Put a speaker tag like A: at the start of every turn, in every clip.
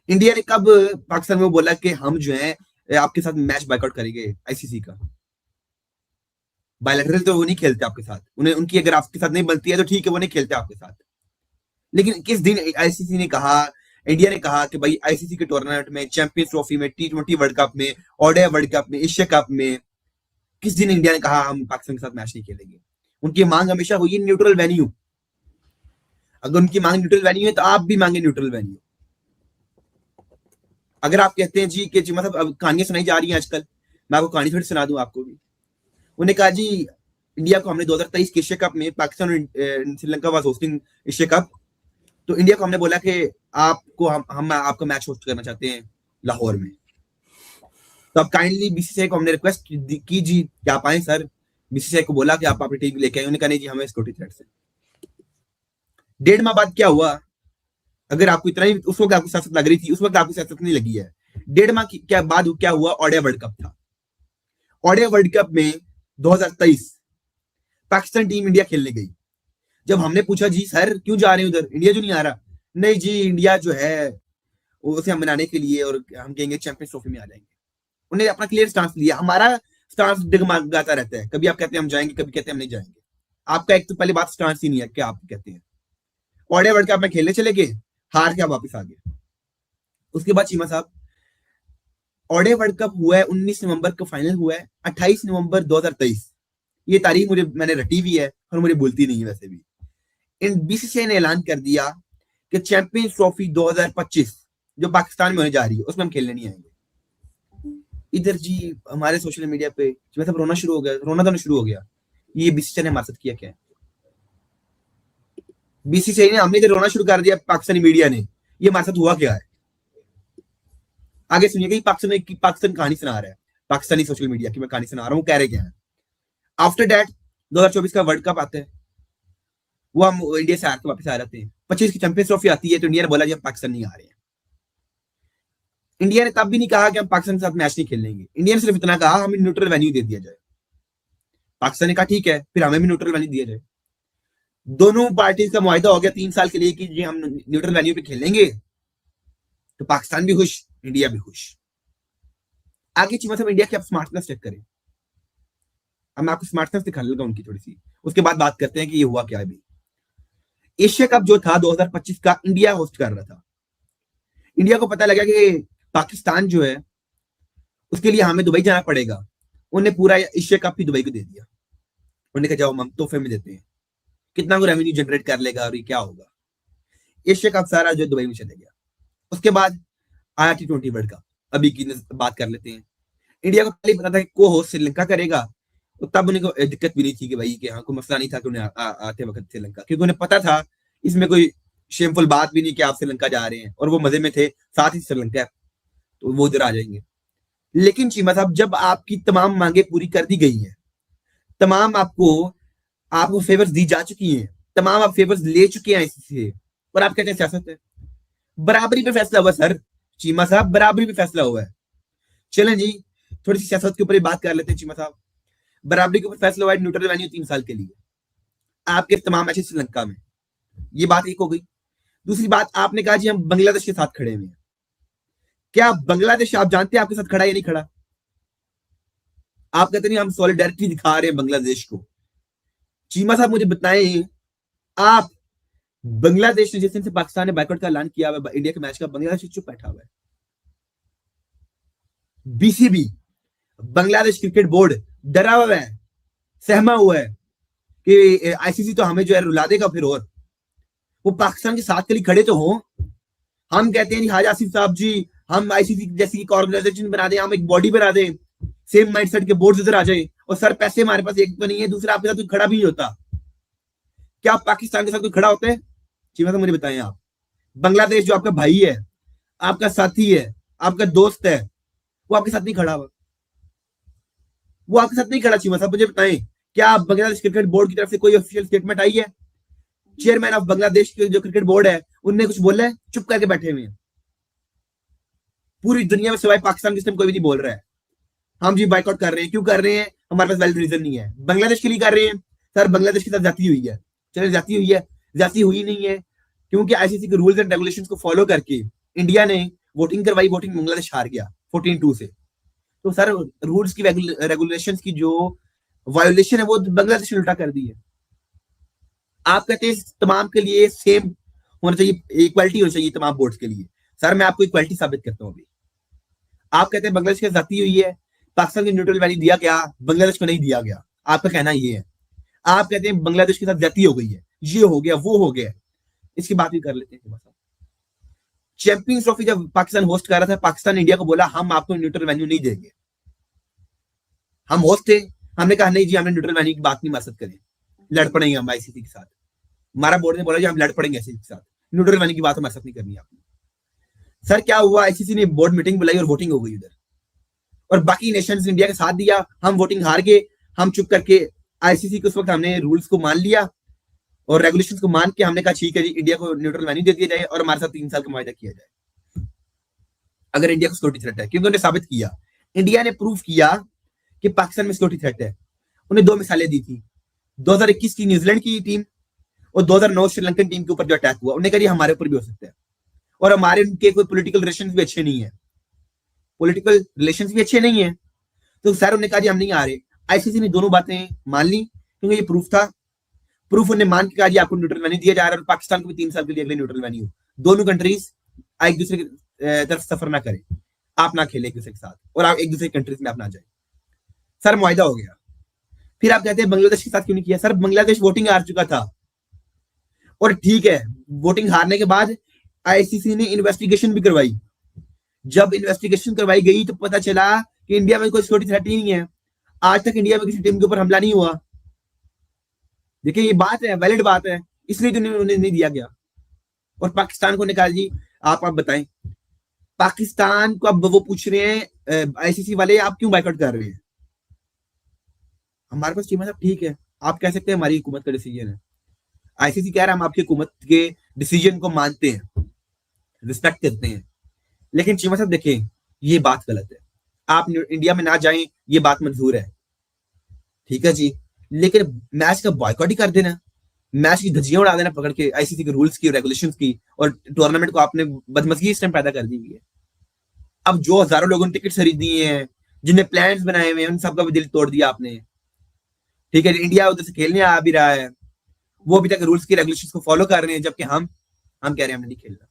A: India ने कब पाकिस्तान में बोला कि हम जो है आपके साथ मैच बायकॉट करेंगे आईसीसी का? बायलैटरल तो वो नहीं खेलते आपके साथ, उन्हें उनकी अगर आपके साथ नहीं बनती है तो ठीक है, वो नहीं खेलते आपके साथ। लेकिन किस दिन आईसीसी ने कहा, इंडिया ने कहा कि भाई आईसीसी के टूर्नामेंट में, चैंपियंस ट्रॉफी में, T20 वर्ल्ड कप में, ओडीआई वर्ल्ड कप में, एशिया कप में, किस दिन इंडिया ने कहा हम पाकिस्तान के साथ मैच नहीं खेलेंगे? उनकी मांग हमेशा हुई है न्यूट्रल वेन्यू। अगर उनकी मांग न्यूट्रल वेन्यू है तो आप भी मांगे न्यूट्रल वेन्यू। अगर आप कहते हैं जी कि जी मतलब अब कहानियां सुनाई जा रही हैं आजकल, मैं आपको कहानी थोड़ी सुना दूं आपको भी। उन्हें कहा जी इंडिया को हमने 2023 के एशिया कप में, पाकिस्तान और Sri Lanka was hosting Asia cup, तो इंडिया को हमने बोला कि आपको हम आपका मैच होस्ट करना चाहते हैं लाहौर में। तो अब काइंडली बीसीसीआई को हमने रिक्वेस्ट की जी क्या आप आए सर। बीसीसीआई को बोला कि आप अपनी टीम लेके आए, उन्होंने कहा नहीं जी हमें सिक्योरिटी थ्रेट से। 1.5 माह बाद क्या हुआ? अगर आपको इतना ही उस वक्त आपको सियासत लग रही थी, उस वक्त आपको सियासत नहीं लगी है। 1.5 माह क्या बाद क्या हुआ? ओडीआई वर्ल्ड कप था। ओडीआई वर्ल्ड कप में 2023 पाकिस्तान टीम इंडिया खेलने गई। जब हमने पूछा जी सर क्यों जा रहे हैं उधर, इंडिया जो नहीं आ रहा, नहीं जी इंडिया जो है उसे हम मनाने के लिए, और हम कहेंगे चैंपियंस ट्रॉफी में आ जाएंगे। उन्हें अपना क्लियर स्टांस लिया। हमारा स्टांस डगमगाता रहता है, कभी आप कहते हैं हम जाएंगे, कभी कहते हैं हम नहीं जाएंगे। आपका एक तो पहले बात स्टांस ही नहीं है, क्या आप कहते हैं। ओडीआई वर्ल्ड कप में खेलने चले गए, हार के वापस आ गए। उसके बाद चीमा साहब ओडीआई वर्ल्ड कप हुआ है, 19 नवंबर को फाइनल हुआ है, 28 नवंबर 2023। ये तारीख मैंने रटी हुई है और मुझे भूलती नहीं है वैसे भी। इन बीसीसीआई ने ऐलान कर दिया कि चैंपियंस ट्रॉफी 2025 जो पाकिस्तान में होने जा रही है उसमें हम खेलने नहीं आएंगे। इधर जी हमारे सोशल मीडिया पे मतलब रोना शुरू हो गया, रोना तो शुरू हो गया। ये बीसीसीआई ने हमारे साथ किया क्या है? बीसीसीआई ने, हमने इधर रोना शुरू कर दिया, पाकिस्तानी मीडिया ने, ये हमारे साथ हुआ क्या है? आगे सुनिएगा, पाकिस्तान कहानी सुना रहा है, पाकिस्तानी सोशल मीडिया की मैं कहानी सुना रहा हूँ, कह रहे क्या है। आफ्टर दैट 2024 का वर्ल्ड कप आता है, वो हम इंडिया से हार के वापस आ जाते हैं। 25 की चैंपियंस ट्रॉफी आती है तो इंडिया ने बोला जी हम पाकिस्तान नहीं आ रहे हैं। इंडिया ने तब भी नहीं कहा कि हम पाकिस्तान के साथ मैच नहीं खेलेंगे। इंडिया ने सिर्फ इतना कहा हमें न्यूट्रल वेन्यू दे दिया जाए। पाकिस्तान ने कहा ठीक है, फिर हमें भी न्यूट्रल वेन्यू दिया जाए। दोनों पार्टीज का मुआहदा हो गया 3 साल के लिए कि जी हम न्यूट्रल वेन्यू पे खेलेंगे। तो पाकिस्तान भी खुश, इंडिया भी खुश। आगे चीमा साहब इंडिया की आप स्मार्टनेस चेक करें। अब मैं आपको स्मार्टनेस दिखा लूंगा उनकी थोड़ी सी, उसके बाद बात करते हैं कि ये हुआ क्या अभी। एशिया कप जो था 2025 का इंडिया होस्ट कर रहा था। इंडिया को पता लगा कि पाकिस्तान जो है उसके लिए हमें दुबई जाना पड़ेगा। उन्हें पूरा एशिया कप ही दुबई को दे दिया। उन्होंने कहा जाओ हम तोहफे में देते हैं, कितना को रेवेन्यू जनरेट कर लेगा और ये क्या होगा। एशिया कप सारा जो दुबई में चले गया। उसके बाद आया T20 वर्ल्ड कप। अभी की बात कर लेते हैं। इंडिया को पहले पता था कि को होस्ट श्रीलंका करेगा, तो तब उन्हें कोई दिक्कत भी नहीं थी कि भाई कि हाँ कोई मसला नहीं था कि उन्हें आते वक्त श्रीलंका, क्योंकि उन्हें पता था इसमें कोई शेमफुल बात भी नहीं कि आप श्रीलंका जा रहे हैं, और वो मजे में थे, साथ ही श्रीलंका तो वो उधर आ जाएंगे। लेकिन चीमा साहब जब आपकी तमाम मांगे पूरी कर दी गई हैं, तमाम आपको फेवर्स दी जा चुकी हैं, तमाम आप फेवर्स ले चुके हैं इससे, और आप कहते हैं सियासत है। बराबरी पे फैसला हुआ सर, चीमा साहब बराबरी पे फैसला हुआ है। चलें जी थोड़ी सी सियासत के ऊपर बात कर लेते हैं चीमा साहब। बराबरी के ऊपर फैसला हुआ है न्यूट्रल वेन्यू 3 साल के लिए, आपके तमाम मैचेस श्रीलंका में। ये बात एक हो गई। दूसरी बात आपने कहा जी हम बांग्लादेश के साथ खड़े हुए हैं। क्या बांग्लादेश आप जानते हैं आपके साथ खड़ा या नहीं खड़ा? आप कहते नहीं हम सॉलिडारिटी दिखा रहे हैं बांग्लादेश को। चीमा साहब मुझे बताएं, आप बांग्लादेश ने जिस दिन से पाकिस्तान ने बायकॉट का ऐलान किया हुआ इंडिया के मैच का, बांग्लादेश चुप बैठा हुआ है। बीसीबी बांग्लादेश क्रिकेट बोर्ड डरा हुआ है, सहमा हुआ है कि आईसीसी तो हमें जो है रुला देगा फिर। और वो पाकिस्तान के साथ के लिए खड़े तो हो। हम कहते हैं हाजी आसिफ साहब जी हम आईसीसी जैसी एक ऑर्गेनाइजेशन बना दें, हम एक बॉडी बना दें, सेम माइंडसेट के बोर्ड उधर आ जाए, और सर पैसे हमारे पास एक तो नहीं है, दूसरा आपके साथ कोई खड़ा भी नहीं होता। क्या आप पाकिस्तान के साथ कोई खड़ा होते हैं? चीमा तो मुझे बताएं आप। बांग्लादेश जो आपका भाई है, आपका साथी है, आपका दोस्त है, वो आपके साथ नहीं खड़ा हुआ। वो आपके साथ नहीं खड़ा। चीमा साहब मुझे बताएं, क्या बांग्लादेश क्रिकेट बोर्ड की तरफ से कोई ऑफिशियल स्टेटमेंट आई है? चेयरमैन ऑफ बांग्लादेश के जो क्रिकेट बोर्ड है उनने कुछ बोला है? चुप करके बैठे हुए हैं। पूरी दुनिया में सिवाय पाकिस्तान के सिस्टम कोई भी नहीं बोल रहा है हम जी बाइकआउट कर रहे हैं। क्यों कर रहे हैं? हमारे पास वैलिड रीजन नहीं है। बांग्लादेश के लिए कर रहे हैं सर, बांग्लादेश के साथ जाती हुई है। चले जाती हुई है, जाती हुई नहीं है, क्योंकि आईसीसी के रूल्स एंड रेगुलेशंस को फॉलो करके इंडिया ने वोटिंग करवाई, वोटिंग बांग्लादेश हार गया 14-2 से। तो सर रूल्स की रेगुलेशंस की जो वायोलेशन है वो बांग्लादेश ने उल्टा कर दी है। आप कहते हैं तमाम के लिए सेम होना चाहिए, इक्वालिटी होनी चाहिए तमाम बोर्ड्स के लिए। सर मैं आपको इक्वालिटी साबित करता हूँ अभी। आप कहते हैं बांग्लादेश की जाती हुई है, पाकिस्तान को न्यूट्रल वैल्यू दिया गया, बांग्लादेश को नहीं दिया गया। आपका कहना ये है। आप कहते हैं बांग्लादेश के साथ जाती हो गई है, ये हो गया वो हो गया। इसकी बात भी कर लेते हैं। चैंपियंस ट्रॉफी जब पाकिस्तान होस्ट कर रहा था, पाकिस्तान इंडिया को बोला हम आपको न्यूट्रल वेन्यू नहीं देंगे। हम होस्ट थे, हमने कहा नहीं जी, हमने न्यूट्रल वेन्यू की बात नहीं मसद करें, लड़ पड़ेंगे हम आईसीसी के साथ। हमारा बोर्ड ने बोला जी हम लड़ पड़ेंगे आईसीसी के साथ, न्यूट्रल वेन्यू की बात मसद नहीं करनी आपने। सर क्या हुआ, आईसीसी ने बोर्ड मीटिंग बुलाई और वोटिंग हो गई उधर, और बाकी नेशंस इंडिया के साथ दिया। हम वोटिंग हार गए, हम चुप करके आईसीसी के उस वक्त हमने रूल्स को मान लिया और रेगुलेशंस को मान के हमने कहा ठीक है जी, इंडिया को न्यूट्रल वेन्यू दे दिया जाए और हमारे साथ 3 साल का मुआहदा किया जाए अगर इंडिया को सिक्योरिटी थ्रेट है। क्योंकि उन्होंने साबित किया, इंडिया ने प्रूव किया कि पाकिस्तान में सिक्योरिटी थ्रेट है। उन्हें 2 मिसालें दी थी, 2021 की न्यूजीलैंड की टीम और 2009 श्रीलंकन टीम के ऊपर जो अटैक हुआ। उन्हें कहा हमारे ऊपर भी हो सकता है, और हमारे उनके कोई पॉलिटिकल रिलेशंस भी अच्छे नहीं है, पॉलिटिकल रिलेशंस भी अच्छे नहीं है। तो सर उन्होंने कहा जी हम नहीं आ रहे। आईसीसी ने दोनों बातें मान ली क्योंकि ये प्रूफ था। प्रूफ उन्हें मान के कहा जी आपको न्यूट्रल वेन्यू दिया जा रहा है और पाकिस्तान को भी 3 साल के लिए अगले न्यूट्रल वेन्यू। दोनों कंट्रीज एक दूसरे की तरफ सफर ना करें, आप ना खेले एक दूसरे के साथ और आप एक दूसरे कंट्रीज में आप ना जाए। सर मुआहदा हो गया। फिर आप कहते हैं बांग्लादेश के साथ क्यों नहीं किया? सर बांग्लादेश वोटिंग हार चुका था, और ठीक है वोटिंग हारने के बाद आईसीसी ने इन्वेस्टिगेशन भी करवाई। जब इन्वेस्टिगेशन करवाई गई तो पता चला कि इंडिया में कोई सिक्योरिटी थ्रेट ही नहीं है। आज तक इंडिया में किसी टीम के ऊपर हमला नहीं हुआ। देखिए ये बात है, वैलिड बात है, इसलिए तो उन्हें नहीं दिया गया। और पाकिस्तान को निकाल जी, आप बताएं पाकिस्तान को अब वो पूछ रहे हैं आईसीसी वाले आप क्यों बायकॉट कर रहे हैं? हमारे पास चीमा साहब ठीक है, आप कह सकते हैं हमारी हुकूमत का डिसीजन है। आईसीसी कह रहा है हम आपकी हुकूमत के डिसीजन को मानते हैं, रिस्पेक्ट करते हैं, लेकिन चीमा साहब देखें ये बात गलत है। आप इंडिया में ना जाएं ये बात मंजूर है, ठीक है जी, लेकिन मैच का बॉयकॉट ही कर देना, मैच की धज्जियां उड़ा देना पकड़ के आईसीसी के रूल्स की, रेगुलेशंस की, और टूर्नामेंट को आपने बदमजगी इस टाइम पैदा कर दी हुई है। अब जो हजारों लोगों ने टिकट खरीदी हैं, जिन्हें प्लान्स बनाए हुए हैं, उन सबका भी दिल तोड़ दिया आपने। ठीक है, इंडिया उधर से खेलने आ भी रहा है, वो अभी तक रूल्स की रेगुलेशंस को फॉलो कर रहे हैं, जबकि हम कह रहे हैं हमने नहीं खेलना।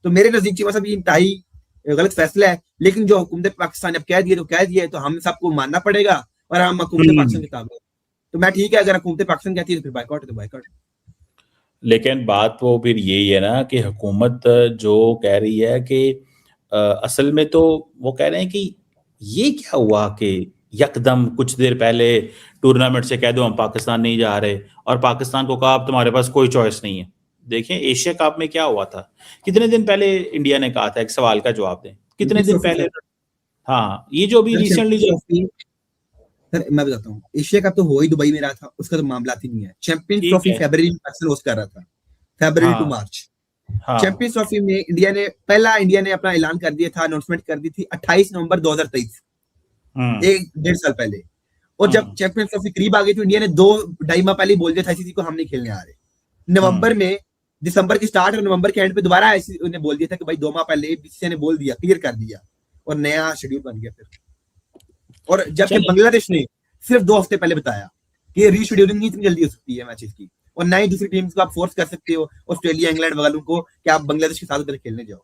A: तो मेरे नजदीक चीमा साहब ये इंतहाई गलत फैसला है, लेकिन जो हुकूमत पाकिस्तान ने कह दिया तो कह दिया, तो हम सबको मानना पड़ेगा और हम हुकूमत पाकिस्तान के ताबे। तो मैं ठीक है, अगर हुकूमत पाकिस्तान कहती है तो फिर बायकॉट है तो बायकॉट।
B: लेकिन बात वो फिर यही है ना कि हुकूमत जो कह रही है कि असल में तो वो कह रहे हैं कि ये क्या हुआ कि यकदम कुछ देर पहले टूर्नामेंट से कह दो हम पाकिस्तान नहीं जा रहे, और पाकिस्तान को कहा अब तुम्हारे पास कोई चॉइस नहीं है। देखें एशिया कप में क्या हुआ था, कितने दिन पहले इंडिया ने कहा था, एक सवाल का जवाब दें, कितने दिन पहले? हाँ, ये जो भी रिसेंटली
A: सर मैं बताता हूँ, एशिया कप तो हो ही दुबई में रहा था, उसका तो मामला ही नहीं है। चैंपियंस ट्रॉफी फरवरी में पाकिस्तान होस्ट कर रहा था, फरवरी टू मार्च। चैंपियंस ट्रॉफी में इंडिया ने अपना ऐलान कर दिया था, अनाउंसमेंट कर दी थी 28 नवंबर 2023, 1.5 साल पहले। और जब चैंपियंस ट्रॉफी करीब आ गई तो इंडिया ने 2-2.5 माह पहले बोल दिया था आईसीसी को हम नहीं खेलने आ रहे। नवंबर में, दिसंबर की स्टार्ट और नवंबर के एंड पे दोबारा आईसीसी ने बोल दिया था कि भाई 2 माह पहले बीसीसीआई ने बोल दिया, क्लियर कर दिया, और नया शेड्यूल बन गया फिर। और जबकि बांग्लादेश ने सिर्फ 2 हफ्ते पहले बताया कि रीशेड्यूलिंग इतनी जल्दी हो सकती है मैचेस की, और ना ही दूसरी टीम्स को आप फोर्स कर सकते हो, ऑस्ट्रेलिया, इंग्लैंड वालों को, कि आप बांग्लादेश के साथ उधर खेलने जाओ।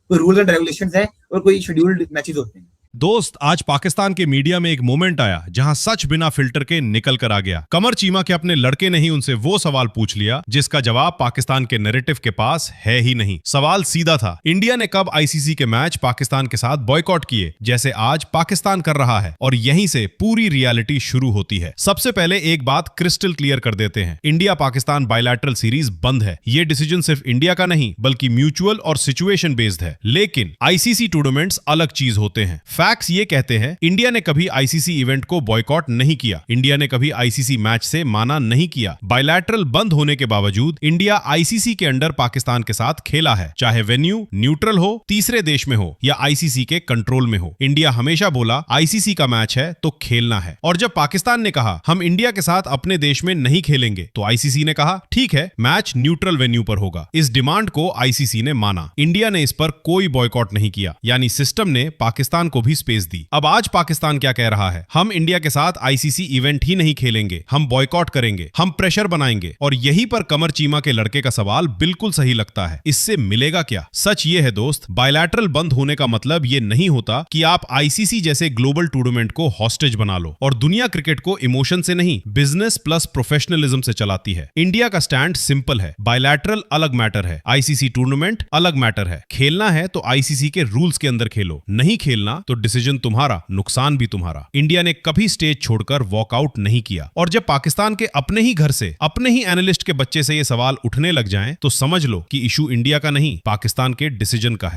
A: कोई रूल्स एंड रेगुलेशंस है और कोई शेड्यूल्ड मैचेस होते हैं।
C: दोस्त, आज पाकिस्तान के मीडिया में एक मोमेंट आया जहां सच बिना फिल्टर के निकल कर आ गया। कमर चीमा के अपने लड़के ने ही उनसे वो सवाल पूछ लिया जिसका जवाब पाकिस्तान के नैरेटिव के पास है ही नहीं। सवाल सीधा था, इंडिया ने कब आईसीसी के मैच पाकिस्तान के साथ बॉयकॉट किए, जैसे आज पाकिस्तान कर रहा है? और यहीं से पूरी रियलिटी शुरू होती है। सबसे पहले एक बात क्रिस्टल क्लियर कर देते हैं, इंडिया पाकिस्तान बायलैटरल सीरीज बंद है। ये डिसीजन सिर्फ इंडिया का नहीं बल्कि म्यूचुअल और सिचुएशन बेस्ड है। लेकिन आईसीसी टूर्नामेंट्स अलग चीज होते हैं। फैक्ट्स ये कहते हैं इंडिया ने कभी आईसीसी इवेंट को बॉयकॉट नहीं किया, इंडिया ने कभी आईसीसी मैच से माना नहीं किया। बायलैटरल बंद होने के बावजूद इंडिया आईसीसी के अंडर पाकिस्तान के साथ खेला है, चाहे वेन्यू न्यूट्रल हो, तीसरे देश में हो या आईसीसी के कंट्रोल में हो। इंडिया हमेशा बोला आईसीसी का मैच है तो खेलना है, और जब पाकिस्तान ने कहा हम इंडिया के साथ अपने देश में नहीं खेलेंगे तो आईसीसी ने कहा ठीक है, मैच न्यूट्रल वेन्यू पर होगा। इस डिमांड को आईसीसी ने माना। इंडिया ने इस पर कोई बॉयकॉट नहीं किया, यानी सिस्टम ने पाकिस्तान को भी स्पेस दी। अब आज पाकिस्तान क्या कह रहा है, हम इंडिया के साथ आईसीसी इवेंट ही नहीं खेलेंगे, हम बॉयकॉट करेंगे, हम प्रेशर बनाएंगे। और यहीं पर कमर चीमा के लड़के का सवाल बिल्कुल सही लगता है, इससे मिलेगा क्या? सच ये है दोस्त, बायलैटरल बंद होने का मतलब ये नहीं होता कि आप आईसीसी जैसे ग्लोबल टूर्नामेंट को हॉस्टेज बना लो। और दुनिया क्रिकेट को इमोशन से नहीं, बिजनेस प्लस प्रोफेशनलिज्म से चलाती है। इंडिया का स्टैंड सिंपल है, बायलैटरल अलग मैटर है, आईसीसी टूर्नामेंट अलग मैटर है। खेलना है तो आईसीसी के रूल्स के अंदर खेलो, नहीं खेलना तो डिसीजन तुम्हारा, नुकसान भी तुम्हारा। इंडिया ने कभी स्टेज छोड़कर वॉकआउट नहीं किया। और जब पाकिस्तान के अपने ही घर से, अपने ही एनालिस्ट के बच्चे से ये सवाल उठने लग जाएं, तो समझ लो कि इशू इंडिया का नहीं, पाकिस्तान के डिसीजन का है।